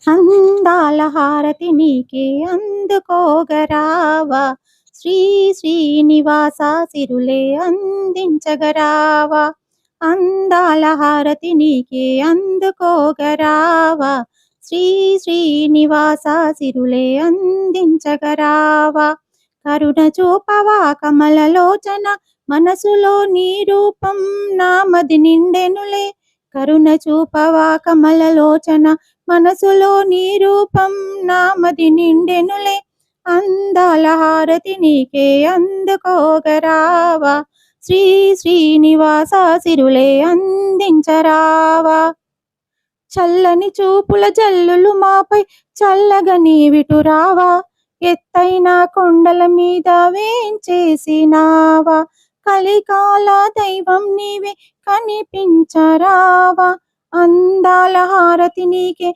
అందాల హారతి నీకే అందుకోగరావా, శ్రీ శ్రీనివాస సిరులే అందించగరావా. అందాల హారతి నీకే అందుకోగరావా, శ్రీ శ్రీనివాస సిరులే అందించగరావా. కరుణ చూపవా కమలలోచన, మనసులో నీ రూపం నామది నిండెనులే. కరుణ చూపవా కమలలోచన, మనసులో నీ రూపం నామది నిండెనులే. అందాల హారతి నీకే అందుకోగరావా, శ్రీ శ్రీనివాస సిరులే అందించరావా. చల్లని చూపుల జల్లులు మాపై చల్లగా నీవిటురావా, ఎత్తైన కొండల మీద వేంచేసినావా. కలికాల దైవం నీవే కనిపించరావా. అందాల హారతి నీకే